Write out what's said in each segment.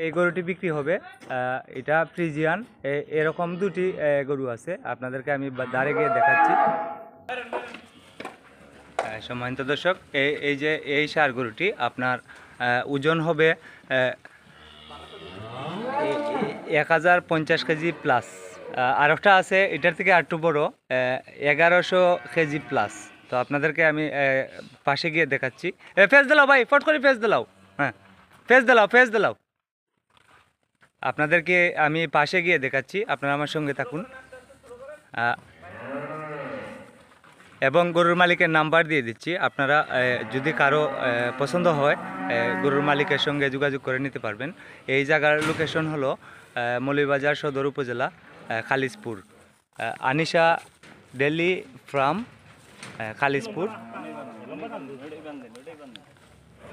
এই গরুটি বিক্রি হবে। এটা ফ্রিজিয়ান। এরকম দুটি গরু আছে, আপনাদেরকে আমি দাঁড়ে গিয়ে দেখাচ্ছি। সম্মানিত দর্শক, এই যে এই ষাঁড় গরুটি আপনার ওজন হবে 1050 কেজি প্লাস। আর একটা আছে এটার থেকে আরেকটু বড়, 1100 কেজি প্লাস। তো আপনাদেরকে আমি পাশে গিয়ে দেখাচ্ছি। ফেস দিলাও ভাই, ফট করে ফেস দিলাও। হ্যাঁ, ফেস দিলাও। আপনাদেরকে আমি পাশে গিয়ে দেখাচ্ছি, আপনারা আমার সঙ্গে থাকুন। এবং গরুর মালিকের নাম্বার দিয়ে দিচ্ছি, আপনারা যদি কারো পছন্দ হয় গরুর মালিকের সঙ্গে যোগাযোগ করে নিতে পারবেন। এই জায়গার লোকেশন হলো মৌলভীবাজার সদর উপজেলা, খালিশপুর, আনিশা ডেইরি ফার্ম, খালিশপুর।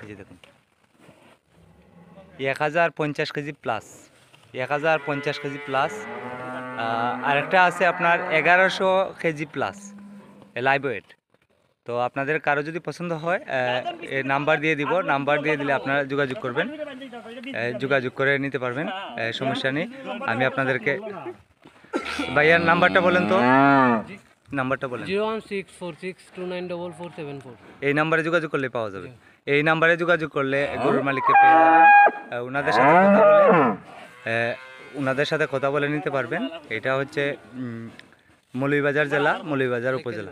এই যে দেখুন, 1050 কেজি প্লাস, 1050 কেজি প্লাস। আরেকটা আছে আপনার 1100 কেজি প্লাস লাইভ ওয়েট। তো আপনাদের কারো যদি পছন্দ হয় নাম্বার দিয়ে দিব, নাম্বার দিয়ে দিলে আপনারা যোগাযোগ করবেন, যোগাযোগ করে নিতে পারবেন, সমস্যা নেই। আমি আপনাদেরকে ভাইয়ার নাম্বারটা বলেন তো, নাম্বারটা বলেন। 01646294474। এই নাম্বারে যোগাযোগ করলে পাওয়া যাবে। এই নাম্বারে যোগাযোগ করলে গরুর মালিককে পেয়ে যাবেন, ওনাদের সাথে কথা বলে নিতে পারবেন। এটা হচ্ছে মৌলভীবাজার জেলা, মৌলভীবাজার উপজেলা।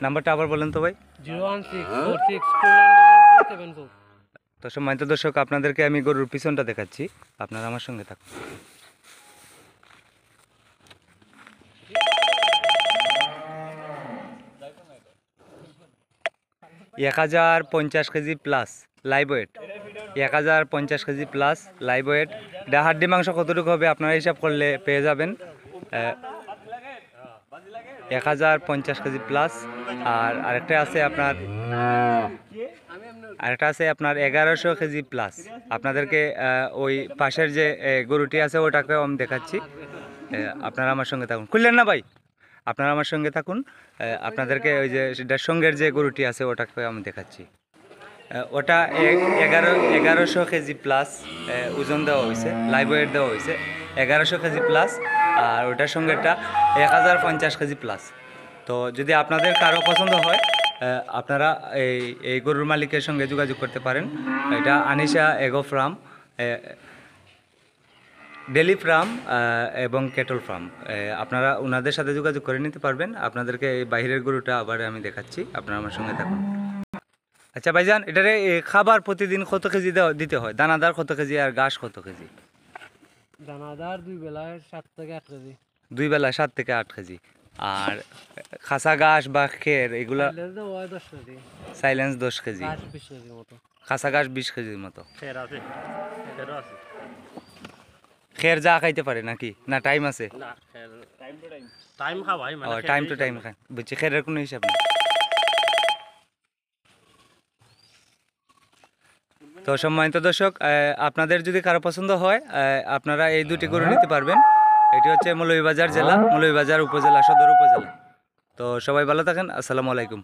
নাম্বারটা আবার বলেন তো ভাই। 01646294474। তো সম্মানিত দর্শক, আপনাদেরকে আমি গরুর পিছনটা দেখাচ্ছি, আপনারা আমার সঙ্গে থাকুন। 1050 KG plus live weight, 1050 KG plus live weight. এটা হাড্ডি মাংস কতটুকু হবে আপনারা হিসাব করলে পেয়ে যাবেন 1050 কেজি প্লাস। আর আরেকটা আছে আপনার 1100 কেজি প্লাস। আপনাদেরকে ওই পাশের যে গরুটি আছে ওটাকেও আমি দেখাচ্ছি, আপনারা আমার সঙ্গে থাকুন। খুললেন না ভাই, আপনারা আমার সঙ্গে থাকুন। আপনাদেরকে ওই যে সেটার সঙ্গের যে গরুটি আছে ওটাকে আমি দেখাচ্ছি। ওটা 1100 কেজি প্লাস ওজন দেওয়া হয়েছে, লাইভ ওয়েট দেওয়া হয়েছে 1100 কেজি প্লাস। আর ওটার সঙ্গেটা 1050 কেজি প্লাস। তো যদি আপনাদের কারো পছন্দ হয় আপনারা এই গরুর মালিকের সঙ্গে যোগাযোগ করতে পারেন। এটা আনিশা এগো ফার্ম, ডেইরি ফার্ম এবং ক্যাটল ফার্ম। আপনারা ওনাদের সাথে যোগাযোগ করে নিতে পারবেন। আপনাদেরকে এই বাইরের গরুটা আবার আমি দেখাচ্ছি, আপনারা আমার সঙ্গে থাকুন। আচ্ছা ভাইজান, এটারে খাবার প্রতিদিন কত কেজি দিতে হয়? দানাদার কত কেজি আর ঘাস কত কেজি? দানাদার 2 বেলায় 7 থেকে 8 কেজি। 2 বেলা 7 থেকে 8 কেজি। আর খাসা ঘাস বা খের এগুলা সাইলেন্স 10 কেজি, খাসা ঘাস 20 কেজির মতো। খের যা খাইতে পারে নাকি, না টাইম আছে? টাইম টু টাইম খায়, বুঝছি। খেরের কোনো হিসাব নেই। তো সম্মানিত দর্শক, আপনাদের যদি কারো পছন্দ হয় আপনারা এই দুটি গরু নিতে পারবেন। এটি হচ্ছে মৌলভীবাজার জেলা, মৌলভীবাজার উপজেলা, সদর উপজেলা। তো সবাই ভালো থাকেন, আসসালামু আলাইকুম।